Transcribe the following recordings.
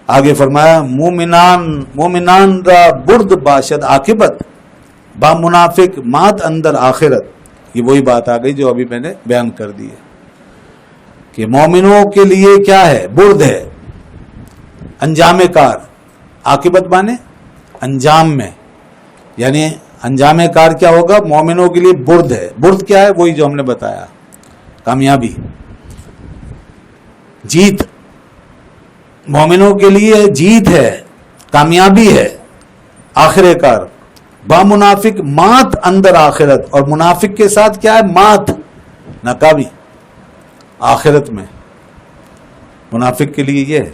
آگے فرمایا مومنان را برد باشد عاقبت با منافق مات اندر آخرت. یہ وہی بات آ گئی جو ابھی میں نے بیان کر دی ہے کہ مومنوں کے لیے کیا ہے؟ برد ہے، انجام کار. عاقبت مانے انجام میں، یعنی انجام کار کیا ہوگا؟ مومنوں کے لیے برد ہے. برد کیا ہے؟ وہی جو ہم نے بتایا، کامیابی، جیت. مومنوں کے لیے جیت ہے، کامیابی ہے، آخر کار. با منافق مات اندر آخرت، اور منافق کے ساتھ کیا ہے؟ مات، ناکامی آخرت میں. منافق کے لیے یہ ہے.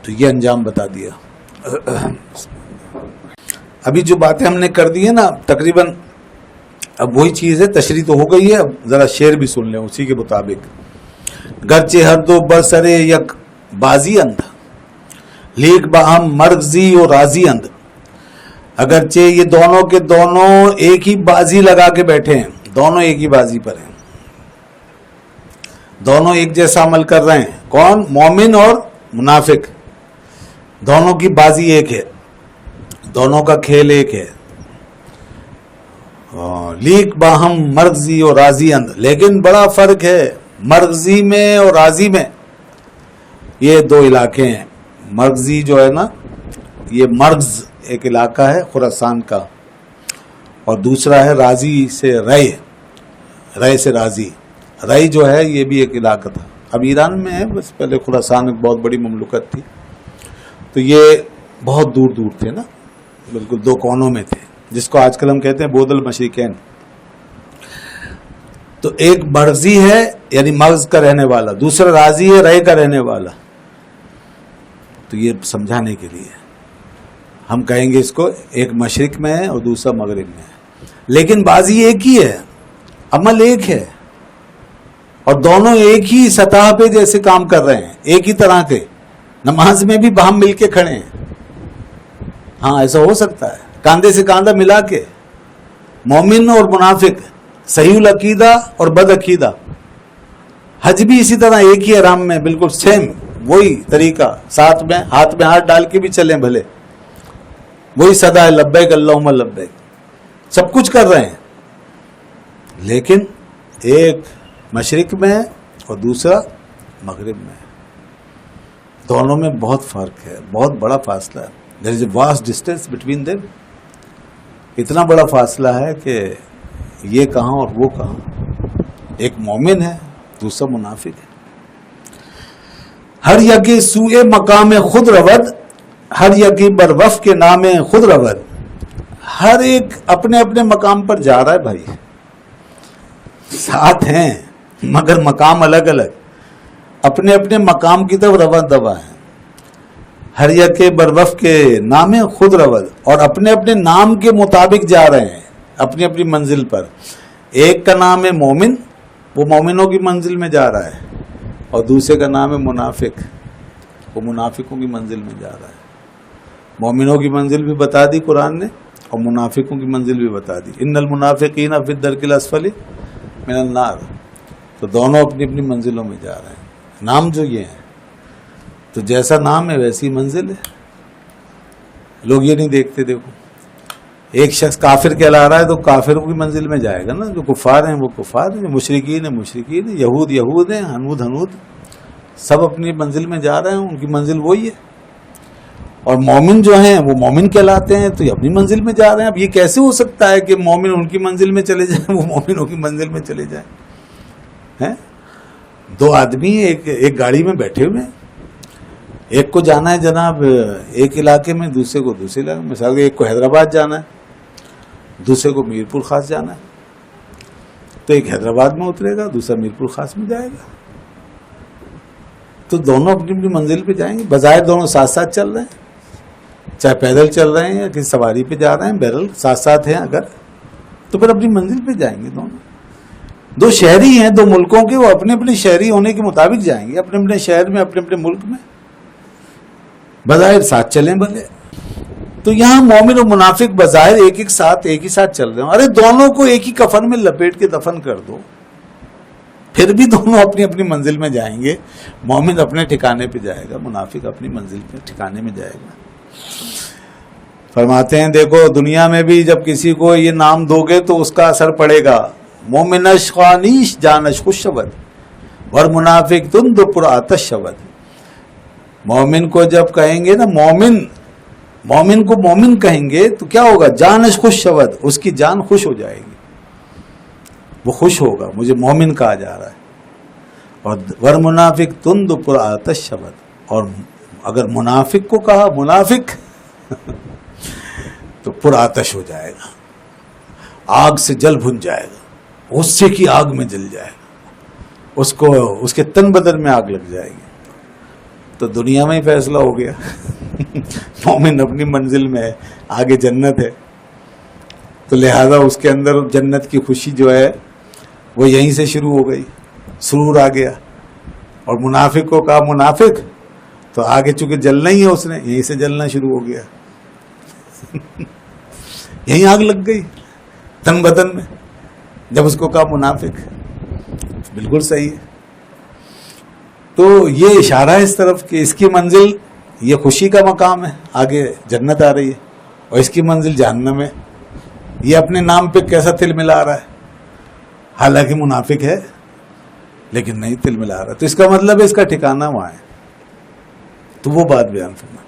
تو یہ انجام بتا دیا. ابھی جو باتیں ہم نے کر دی ہیں نا تقریباً، اب وہی چیز ہے، تشریح تو ہو گئی ہے. اب ذرا شعر بھی سن لیں اسی کے مطابق. گرچہ ہر دو برسرے یک بازی اند، لیک باہم مرغزی و راضی اند. اگرچہ یہ دونوں کے دونوں ایک ہی بازی لگا کے بیٹھے ہیں، دونوں ایک ہی بازی پر ہیں، دونوں ایک جیسا عمل کر رہے ہیں. کون؟ مومن اور منافق. دونوں کی بازی ایک ہے، دونوں کا کھیل ایک ہے. لیک باہم مرغزی اور راضی اند، لیکن بڑا فرق ہے مرغزی میں اور راضی میں. یہ دو علاقے ہیں. مرغزی جو ہے نا، یہ مرغز ایک علاقہ ہے خراسان کا، اور دوسرا ہے راضی سے رے، رے سے راضی. رے جو ہے یہ بھی ایک علاقہ تھا، اب ایران میں ہے، بس پہلے خراسان ایک بہت بڑی مملکت تھی. تو یہ بہت دور دور تھے نا، بالکل دو کونوں میں تھے، جس کو آج کل ہم کہتے ہیں بود المشرقین. تو ایک مرغزی ہے یعنی مغز کا رہنے والا، دوسرا راضی ہے رے کا رہنے والا. تو یہ سمجھانے کے لیے ہم کہیں گے اس کو، ایک مشرق میں ہے اور دوسرا مغرب میں ہے، لیکن بازی ایک ہی ہے، عمل ایک ہے، اور دونوں ایک ہی سطح پہ جیسے کام کر رہے ہیں، ایک ہی طرح کے. نماز میں بھی باہم مل کے کھڑے ہیں. ہاں ایسا ہو سکتا ہے، کاندھے سے کاندھا ملا کے. مومن اور منافق، صحیح العقیدہ اور بد عقیدہ. حج بھی اسی طرح ایک ہی احرام میں، بالکل سیم وہی طریقہ، ساتھ میں ہاتھ ڈال کے بھی چلیں بھلے، وہی صدا ہے لبیک اللہم لبیک، سب کچھ کر رہے ہیں، لیکن ایک مشرق میں اور دوسرا مغرب میں. دونوں میں بہت فرق ہے، بہت بڑا فاصلہ ہے. there is a vast distance between them. اتنا بڑا فاصلہ ہے کہ یہ کہاں اور وہ کہاں. ایک مومن ہے، دوسرا منافق ہے. ہر یکی سوئے مقام خود رود، ہر یکی بر وف کے نام خود رود. ہر ایک اپنے اپنے مقام پر جا رہا ہے بھائی، ساتھ ہیں مگر مقام الگ الگ، اپنے اپنے مقام کی طرف رواں دوا ہے. ہر یک بر وف کے نام خود رود، اور اپنے اپنے نام کے مطابق جا رہے ہیں اپنی اپنی منزل پر. ایک کا نام ہے مومن، وہ مومنوں کی منزل میں جا رہا ہے، اور دوسرے کا نام ہے منافق، وہ منافقوں کی منزل میں جا رہا ہے. مومنوں کی منزل بھی بتا دی قرآن نے، اور منافقوں کی منزل بھی بتا دی. ان المنافقین فی الدرک الاسفل من النار. تو دونوں اپنی اپنی منزلوں میں جا رہے ہیں. نام جو یہ ہے، تو جیسا نام ہے ویسی منزل ہے. لوگ یہ نہیں دیکھتے. دیکھو ایک شخص کافر کہلا رہا ہے تو کافروں کی منزل میں جائے گا نا. جو کفار ہیں وہ کفار ہیں، جو مشرکین ہیں مشرکین ہیں، یہود ہیں، ہنود، سب اپنی منزل میں جا رہے ہیں. ان کی منزل وہی ہے. اور مومن جو ہیں وہ مومن کہلاتے ہیں، تو یہ اپنی منزل میں جا رہے ہیں. اب یہ کیسے ہو سکتا ہے کہ مومن ان کی منزل میں چلے جائیں، وہ مومنوں کی منزل میں چلے جائیں؟ دو آدمی ایک گاڑی میں بیٹھے ہوئے ہیں. ایک کو جانا ہے جناب ایک علاقے میں، دوسرے کو دوسرے علاقے میں. مثال کے ایک کو حیدرآباد جانا ہے، دوسرے کو میر پور خاص جانا ہے. تو ایک حیدرآباد میں اترے گا، دوسرا میر پور خاص میں جائے گا. تو دونوں اپنی اپنی منزل پہ جائیں گے. بظاہر دونوں ساتھ ساتھ چل رہے ہیں، چاہے پیدل چل رہے ہیں یا کسی سواری پہ جا رہے ہیں، بہرحال ساتھ ساتھ ہیں اگر، تو پھر اپنی منزل پہ جائیں گے. دونوں دو شہری ہیں دو ملکوں کے، وہ اپنے اپنے شہری ہونے کے مطابق جائیں گے، اپنے اپنے شہر میں، اپنے اپنے ملک میں، بظاہر ساتھ چلیں بھلے. تو یہاں مومن و منافق بظاہر ایک ہی ساتھ چل رہے ہیں. ارے دونوں کو ایک ہی کفن میں لپیٹ کے دفن کر دو، پھر بھی دونوں اپنی اپنی منزل میں جائیں گے. مومن اپنے ٹھکانے پہ جائے گا, منافق اپنی منزل پہ ٹھکانے میں جائے گا. فرماتے ہیں دیکھو دنیا میں بھی جب کسی کو یہ نام دو گے تو اس کا اثر پڑے گا. مومنش خانیش جانش خوش شود ور منافق تن دو پر آتش شود. مومن کو جب کہیں گے نا مومن کو مومن کہیں گے تو کیا ہوگا؟ جانش خوش شود, اس کی جان خوش ہو جائے گی, وہ خوش ہوگا مجھے مومن کہا جا رہا ہے. اور ور منافق تن دو پر آتش شود, اور اگر منافق کو کہا منافق تو پر آتش ہو جائے گا, آگ سے جل بھن جائے گا, غصے کی آگ میں جل جائے گا, اس کو اس کے تن بدن میں آگ لگ جائے گی. تو دنیا میں ہی فیصلہ ہو گیا. مومن اپنی منزل میں ہے, آگے جنت ہے, تو لہذا اس کے اندر جنت کی خوشی جو ہے وہ یہیں سے شروع ہو گئی, سرور آ گیا. اور منافق کو کہا منافق, تو آگے چونکہ جلنا ہی ہے اس نے, یہیں سے جلنا شروع ہو گیا. یہیں آگ لگ گئی تن بدن میں جب اس کو کہا منافق. بالکل صحیح ہے. تو یہ اشارہ ہے اس طرف کہ اس کی منزل یہ خوشی کا مقام ہے, آگے جنت آ رہی ہے, اور اس کی منزل جہنم ہے. یہ اپنے نام پہ کیسا تل ملا رہا ہے, حالانکہ منافق ہے لیکن نہیں تل ملا رہا. تو اس کا مطلب ہے اس کا ٹھکانہ وہاں ہے. تو وہ بات بیان فرما.